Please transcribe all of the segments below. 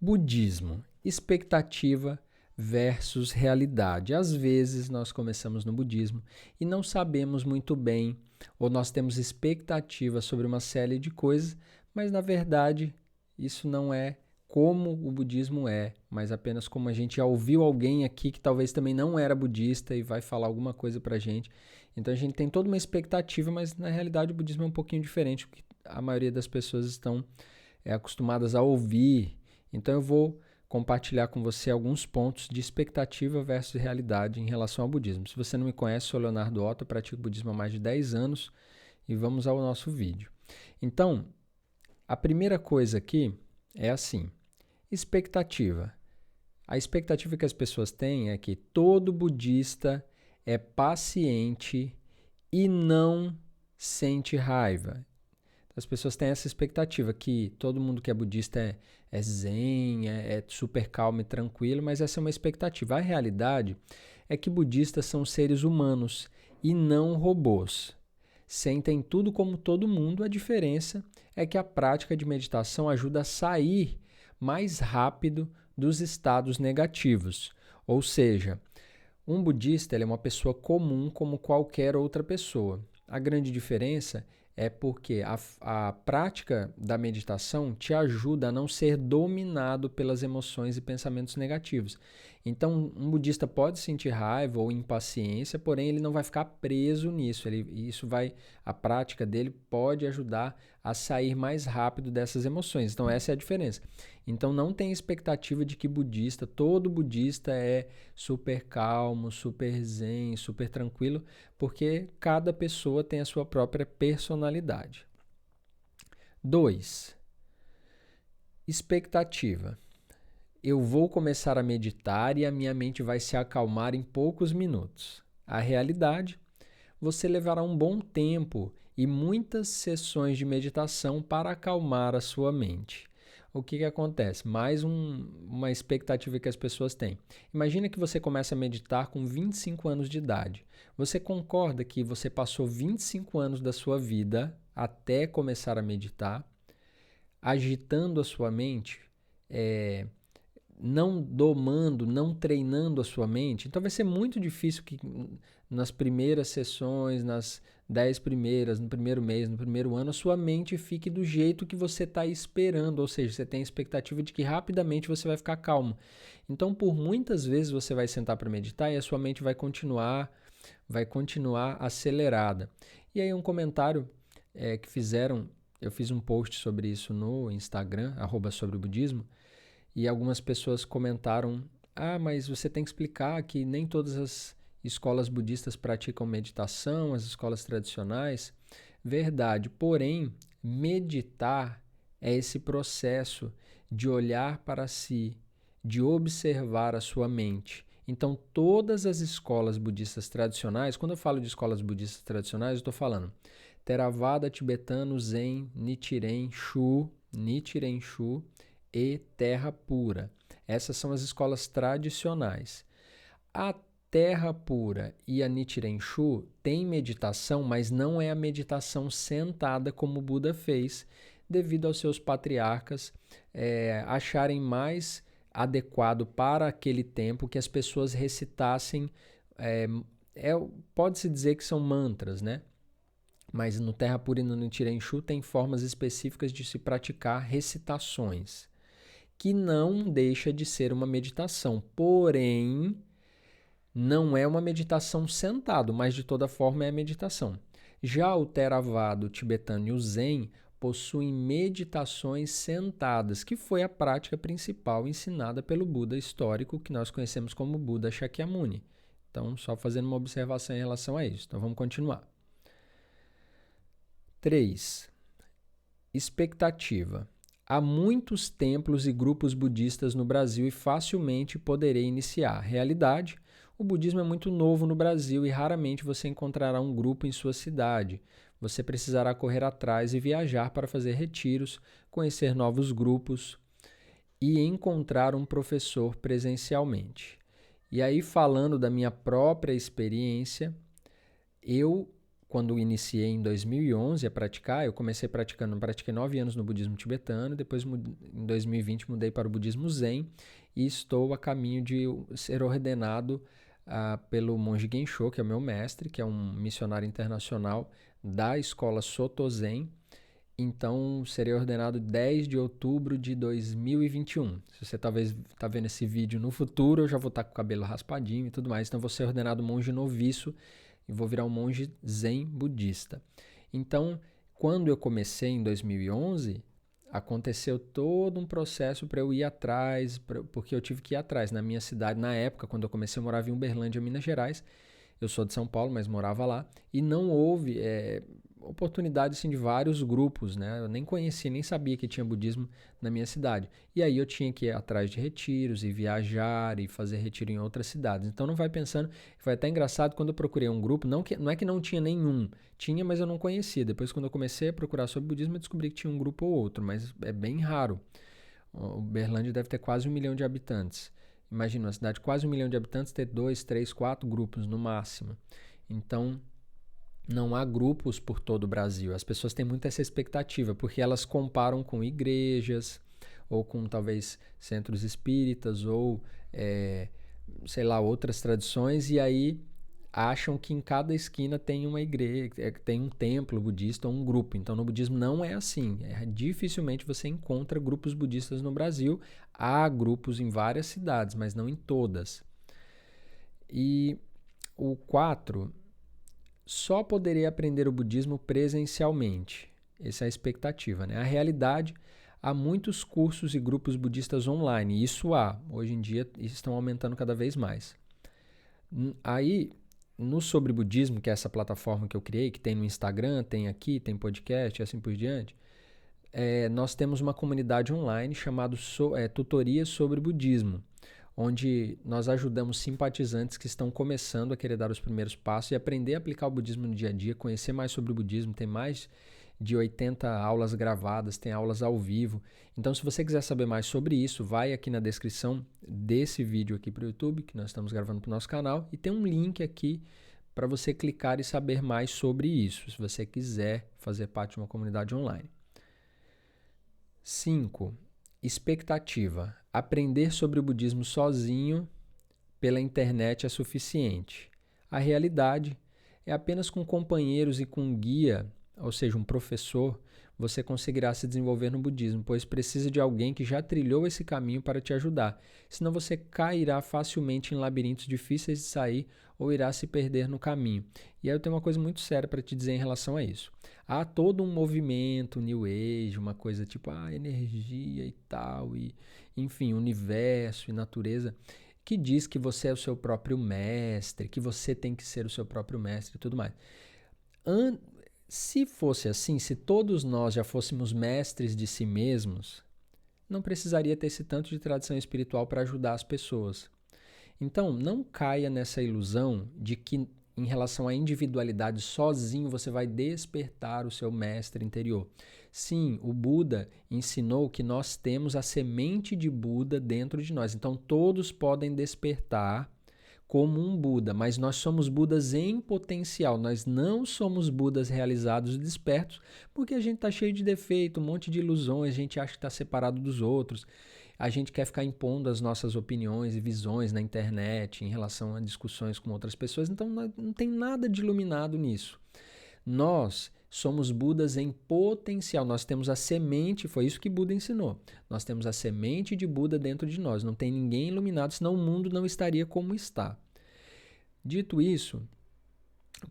Budismo, expectativa versus realidade. Às vezes nós começamos no budismo e não sabemos muito bem, ou nós temos expectativa sobre uma série de coisas, mas na verdade isso não é como o budismo é, mas apenas como a gente já ouviu alguém aqui que talvez também não era budista e vai falar alguma coisa pra gente. Então a gente tem toda uma expectativa, mas na realidade o budismo é um pouquinho diferente, porque a maioria das pessoas estão acostumadas a ouvir. Então eu vou compartilhar com você alguns pontos de expectativa versus realidade em relação ao budismo. Se você não me conhece, sou Leonardo Otto, pratico budismo há mais de 10 anos e vamos ao nosso vídeo. Então, a primeira coisa aqui é assim, expectativa. A expectativa que as pessoas têm é que todo budista é paciente e não sente raiva. As pessoas têm essa expectativa que todo mundo que é budista é zen, é super calmo e tranquilo, mas essa é uma expectativa. A realidade é que budistas são seres humanos e não robôs. Sentem tudo como todo mundo, a diferença é que a prática de meditação ajuda a sair mais rápido dos estados negativos. Ou seja, um budista ele é uma pessoa comum como qualquer outra pessoa. A grande diferença é porque a prática da meditação te ajuda a não ser dominado pelas emoções e pensamentos negativos. Então, um budista pode sentir raiva ou impaciência, porém ele não vai ficar preso nisso. A prática dele pode ajudar a sair mais rápido dessas emoções. Então, essa é a diferença. Então, não tem expectativa de que todo budista é super calmo, super zen, super tranquilo, porque cada pessoa tem a sua própria personalidade. 2. Expectativa. Eu vou começar a meditar e a minha mente vai se acalmar em poucos minutos. A realidade, você levará um bom tempo e muitas sessões de meditação para acalmar a sua mente. O que acontece? Mais uma expectativa que as pessoas têm. Imagina que você começa a meditar com 25 anos de idade. Você concorda que você passou 25 anos da sua vida até começar a meditar, agitando a sua mente, não domando, não treinando a sua mente? Então vai ser muito difícil que nas primeiras sessões, nas 10 primeiras, no primeiro mês, no primeiro ano, a sua mente fique do jeito que você está esperando, ou seja, você tem a expectativa de que rapidamente você vai ficar calmo. Então, por muitas vezes você vai sentar para meditar e a sua mente vai continuar acelerada. E aí um comentário que fizeram, eu fiz um post sobre isso no Instagram, @sobrebudismo, e algumas pessoas comentaram, mas você tem que explicar que nem todas as escolas budistas praticam meditação, as escolas tradicionais. Verdade, porém, meditar é esse processo de olhar para si, de observar a sua mente. Então, todas as escolas budistas tradicionais, quando eu falo de escolas budistas tradicionais, eu estou falando Theravada, Tibetano, Zen, Nichiren Shu e Terra Pura. Essas são as escolas tradicionais. A Terra Pura e a Nichiren Shu têm meditação, mas não é a meditação sentada como o Buda fez, devido aos seus patriarcas acharem mais adequado para aquele tempo que as pessoas recitassem, pode-se dizer que são mantras, né? Mas no Terra Pura e no Nichiren Shu tem formas específicas de se praticar recitações, que não deixa de ser uma meditação, porém não é uma meditação sentado, mas de toda forma é meditação. Já o Theravada, o Tibetano e o Zen possuem meditações sentadas, que foi a prática principal ensinada pelo Buda histórico, que nós conhecemos como Buda Shakyamuni. Então, só fazendo uma observação em relação a isso. Então, vamos continuar. 3. Expectativa. Há muitos templos e grupos budistas no Brasil e facilmente poderei iniciar. Realidade, o budismo é muito novo no Brasil e raramente você encontrará um grupo em sua cidade. Você precisará correr atrás e viajar para fazer retiros, conhecer novos grupos e encontrar um professor presencialmente. E aí, falando da minha própria experiência, eu quando iniciei em 2011 a praticar, eu comecei pratiquei 9 anos no budismo tibetano, depois em 2020 mudei para o budismo Zen e estou a caminho de ser ordenado pelo monge Gensho, que é o meu mestre, que é um missionário internacional da escola Soto Zen. Então, serei ordenado 10 de outubro de 2021. Se você talvez está vendo esse vídeo no futuro, eu já vou estar com o cabelo raspadinho e tudo mais. Então, vou ser ordenado monge noviço e vou virar um monge zen budista. Então, quando eu comecei em 2011, aconteceu todo um processo para eu ir atrás, porque eu tive que ir atrás. Na minha cidade, na época, quando eu comecei, eu morava em Uberlândia, Minas Gerais. Eu sou de São Paulo, mas morava lá. E não houve oportunidade assim, de vários grupos, né? Eu nem conhecia, nem sabia que tinha budismo na minha cidade. E aí eu tinha que ir atrás de retiros e viajar e fazer retiro em outras cidades. Então não vai pensando, foi até engraçado quando eu procurei um grupo, não é que não tinha nenhum, tinha, mas eu não conhecia. Depois quando eu comecei a procurar sobre budismo, eu descobri que tinha um grupo ou outro, mas é bem raro. O Berlândia deve ter quase 1 milhão de habitantes. Imagina, uma cidade de quase 1 milhão de habitantes ter 2, 3, 4 grupos no máximo. Então, não há grupos por todo o Brasil. As pessoas têm muito essa expectativa, porque elas comparam com igrejas, ou com talvez centros espíritas, ou sei lá, outras tradições, e aí acham que em cada esquina tem uma igreja, tem um templo budista ou um grupo. Então no budismo não é assim. Dificilmente você encontra grupos budistas no Brasil. Há grupos em várias cidades, mas não em todas. E o 4, só poderei aprender o budismo presencialmente. Essa é a expectativa, né? A realidade, há muitos cursos e grupos budistas online. Isso há. Hoje em dia estão aumentando cada vez mais. Aí, no Sobre Budismo, que é essa plataforma que eu criei, que tem no Instagram, tem aqui, tem podcast e assim por diante, nós temos uma comunidade online chamada Tutorias sobre Budismo, onde nós ajudamos simpatizantes que estão começando a querer dar os primeiros passos e aprender a aplicar o budismo no dia a dia, conhecer mais sobre o budismo. Tem mais de 80 aulas gravadas, tem aulas ao vivo. Então, se você quiser saber mais sobre isso, vai aqui na descrição desse vídeo aqui para o YouTube, que nós estamos gravando para o nosso canal, e tem um link aqui para você clicar e saber mais sobre isso, se você quiser fazer parte de uma comunidade online. 5. Expectativa. Aprender sobre o budismo sozinho pela internet é suficiente. A realidade é apenas com companheiros e com um guia, ou seja, um professor, você conseguirá se desenvolver no budismo, pois precisa de alguém que já trilhou esse caminho para te ajudar. Senão você cairá facilmente em labirintos difíceis de sair ou irá se perder no caminho. E aí eu tenho uma coisa muito séria para te dizer em relação a isso. Há todo um movimento New Age, uma coisa tipo energia e tal, e enfim, universo e natureza, que diz que você é o seu próprio mestre, que você tem que ser o seu próprio mestre e tudo mais. Se fosse assim, se todos nós já fôssemos mestres de si mesmos, não precisaria ter esse tanto de tradição espiritual para ajudar as pessoas. Então, não caia nessa ilusão de que, em relação à individualidade, sozinho você vai despertar o seu mestre interior. Sim, o Buda ensinou que nós temos a semente de Buda dentro de nós. Então, todos podem despertar como um Buda, mas nós somos Budas em potencial, nós não somos Budas realizados e despertos, porque a gente está cheio de defeito, um monte de ilusões, a gente acha que está separado dos outros, a gente quer ficar impondo as nossas opiniões e visões na internet em relação a discussões com outras pessoas, então não tem nada de iluminado nisso. Nós somos Budas em potencial, nós temos a semente, foi isso que Buda ensinou, nós temos a semente de Buda dentro de nós, não tem ninguém iluminado, senão o mundo não estaria como está. Dito isso,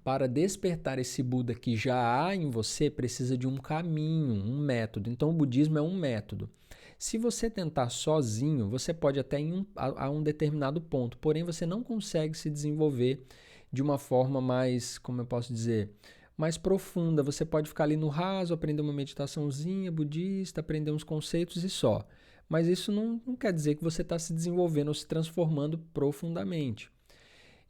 para despertar esse Buda que já há em você, precisa de um caminho, um método. Então o budismo é um método. Se você tentar sozinho, você pode até ir a um determinado ponto, porém você não consegue se desenvolver de uma forma mais, como eu posso dizer, mais profunda. Você pode ficar ali no raso, aprender uma meditaçãozinha budista, aprender uns conceitos e só. Mas isso não quer dizer que você está se desenvolvendo ou se transformando profundamente.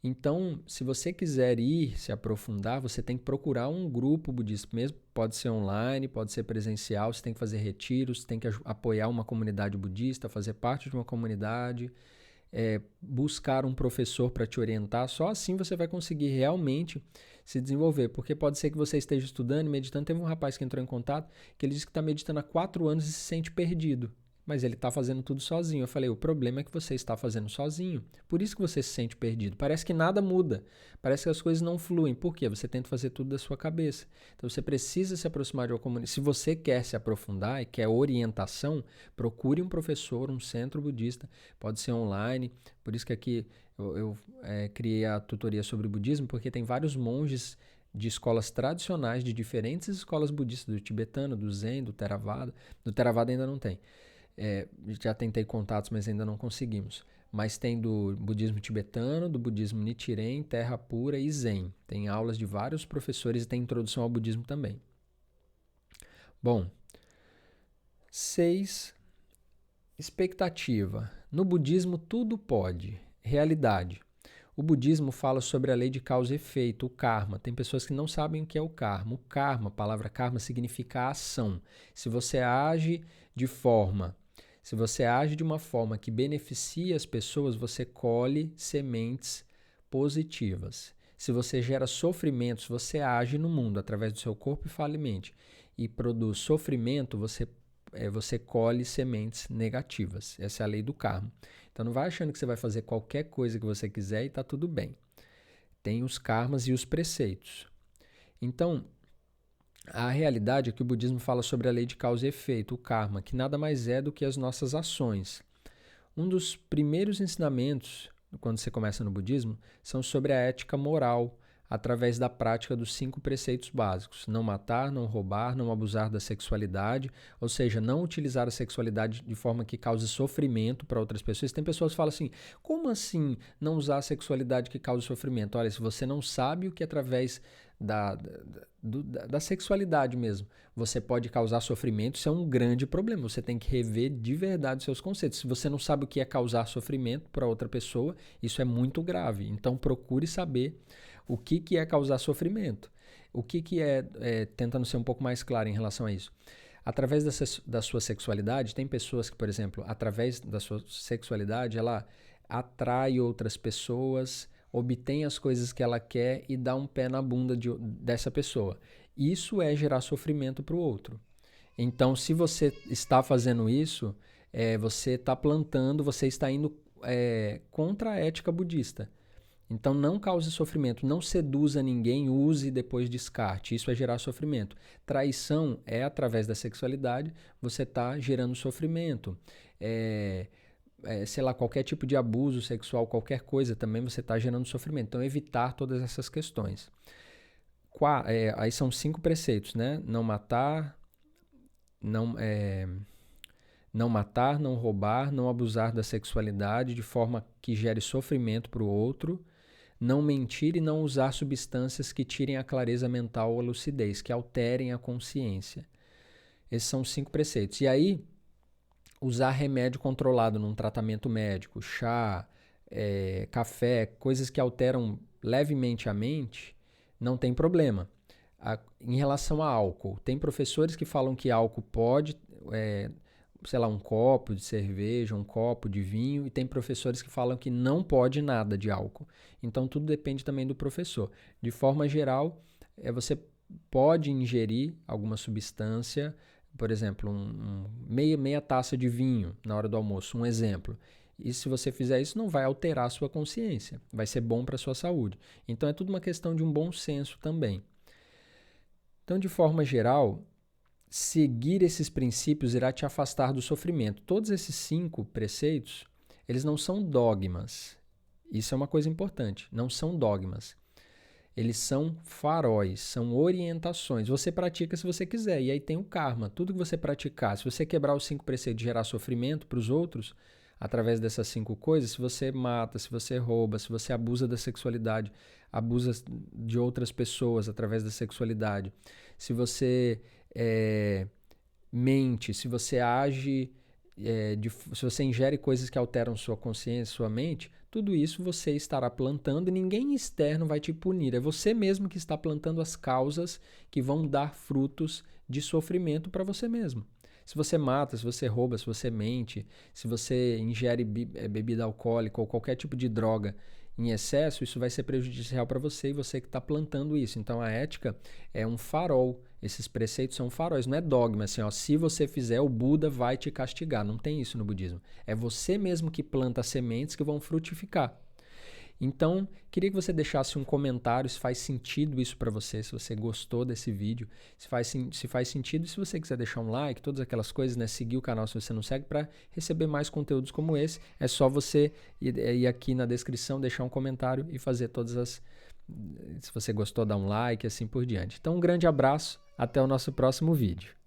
Então, se você quiser ir se aprofundar, você tem que procurar um grupo budista mesmo. Pode ser online, pode ser presencial, você tem que fazer retiros, você tem que apoiar uma comunidade budista, fazer parte de uma comunidade. buscar um professor para te orientar. Só assim você vai conseguir realmente se desenvolver, porque pode ser que você esteja estudando e meditando. Teve um rapaz que entrou em contato que ele disse que está meditando há 4 anos e se sente perdido, mas ele está fazendo tudo sozinho. Eu falei, o problema é que você está fazendo sozinho, por isso que você se sente perdido. Parece que nada muda, parece que as coisas não fluem. Por quê? Você tenta fazer tudo da sua cabeça. Então você precisa se aproximar de uma comunidade. Se você quer se aprofundar e quer orientação, procure um professor, um centro budista, pode ser online. Por isso que aqui eu criei a tutoria sobre o budismo, porque tem vários monges de escolas tradicionais, de diferentes escolas budistas, do tibetano, do Zen, do Theravada. Do Theravada ainda não tem. Já tentei contatos, mas ainda não conseguimos. Mas tem do budismo tibetano, do budismo Nichiren, Terra Pura e Zen. Tem aulas de vários professores e tem introdução ao budismo também. Bom, 6. Expectativa. No budismo tudo pode. Realidade. O budismo fala sobre a lei de causa e efeito, o karma. Tem pessoas que não sabem o que é o karma. O karma, a palavra karma significa ação. Se você age de uma forma que beneficia as pessoas, você colhe sementes positivas. Se você gera sofrimentos, você age no mundo através do seu corpo e fala mente, e produz sofrimento, você colhe sementes negativas. Essa é a lei do karma. Então não vai achando que você vai fazer qualquer coisa que você quiser e está tudo bem. Tem os karmas e os preceitos. Então, a realidade é que o budismo fala sobre a lei de causa e efeito, o karma, que nada mais é do que as nossas ações. Um dos primeiros ensinamentos, quando você começa no budismo, são sobre a ética moral, através da prática dos 5 preceitos básicos. Não matar, não roubar, não abusar da sexualidade, ou seja, não utilizar a sexualidade de forma que cause sofrimento para outras pessoas. Tem pessoas que falam assim, como assim não usar a sexualidade que causa sofrimento? Olha, se você não sabe o que através da sexualidade mesmo você pode causar sofrimento, isso é um grande problema. Você tem que rever de verdade os seus conceitos. Se você não sabe o que é causar sofrimento para outra pessoa, isso é muito grave. Então procure saber o que é causar sofrimento. O que é, tentando ser um pouco mais claro em relação a isso. Através da sua sexualidade, tem pessoas que, por exemplo, através da sua sexualidade, ela atrai outras pessoas, obtém as coisas que ela quer e dá um pé na bunda dessa pessoa. Isso é gerar sofrimento para o outro. Então, se você está fazendo isso, você está plantando, você está indo contra a ética budista. Então não cause sofrimento, não seduza ninguém, use e depois descarte. Isso é gerar sofrimento. Traição é através da sexualidade, você está gerando sofrimento. Sei lá, qualquer tipo de abuso sexual, qualquer coisa também você está gerando sofrimento. Então evitar todas essas questões. Aí são 5 preceitos, né? Não matar, não roubar, não abusar da sexualidade de forma que gere sofrimento para o outro. Não mentir e não usar substâncias que tirem a clareza mental ou a lucidez, que alterem a consciência. Esses são os 5 preceitos. E aí, usar remédio controlado num tratamento médico, chá, café, coisas que alteram levemente a mente, não tem problema. Em relação a álcool, tem professores que falam que álcool pode... sei lá, um copo de cerveja, um copo de vinho, e tem professores que falam que não pode nada de álcool. Então, tudo depende também do professor. De forma geral, você pode ingerir alguma substância, por exemplo, meia taça de vinho na hora do almoço, um exemplo. E se você fizer isso, não vai alterar a sua consciência, vai ser bom para a sua saúde. Então, é tudo uma questão de um bom senso também. Então, de forma geral, seguir esses princípios irá te afastar do sofrimento. Todos esses 5 preceitos, eles não são dogmas. Isso é uma coisa importante. Não são dogmas. Eles são faróis, são orientações. Você pratica se você quiser. E aí tem o karma. Tudo que você praticar, se você quebrar os 5 preceitos e gerar sofrimento para os outros, através dessas 5 coisas, se você mata, se você rouba, se você abusa da sexualidade, abusa de outras pessoas através da sexualidade, se você mente, se você age, se você ingere coisas que alteram sua consciência, sua mente, tudo isso você estará plantando e ninguém externo vai te punir. É você mesmo que está plantando as causas que vão dar frutos de sofrimento para você mesmo. Se você mata, se você rouba, se você mente, se você ingere bebida alcoólica ou qualquer tipo de droga em excesso, isso vai ser prejudicial para você e você que está plantando isso. Então a ética é um farol. Esses preceitos são faróis, não é dogma assim, ó, se você fizer, o Buda vai te castigar. Não tem isso no budismo. É você mesmo que planta as sementes que vão frutificar. Então, queria que você deixasse um comentário se faz sentido isso para você, se você gostou desse vídeo, se faz sentido, e se você quiser deixar um like, todas aquelas coisas, né? Seguir o canal se você não segue para receber mais conteúdos como esse, é só você ir aqui na descrição, deixar um comentário e fazer todas as... Se você gostou, dá um like, assim por diante. Então, um grande abraço, até o nosso próximo vídeo.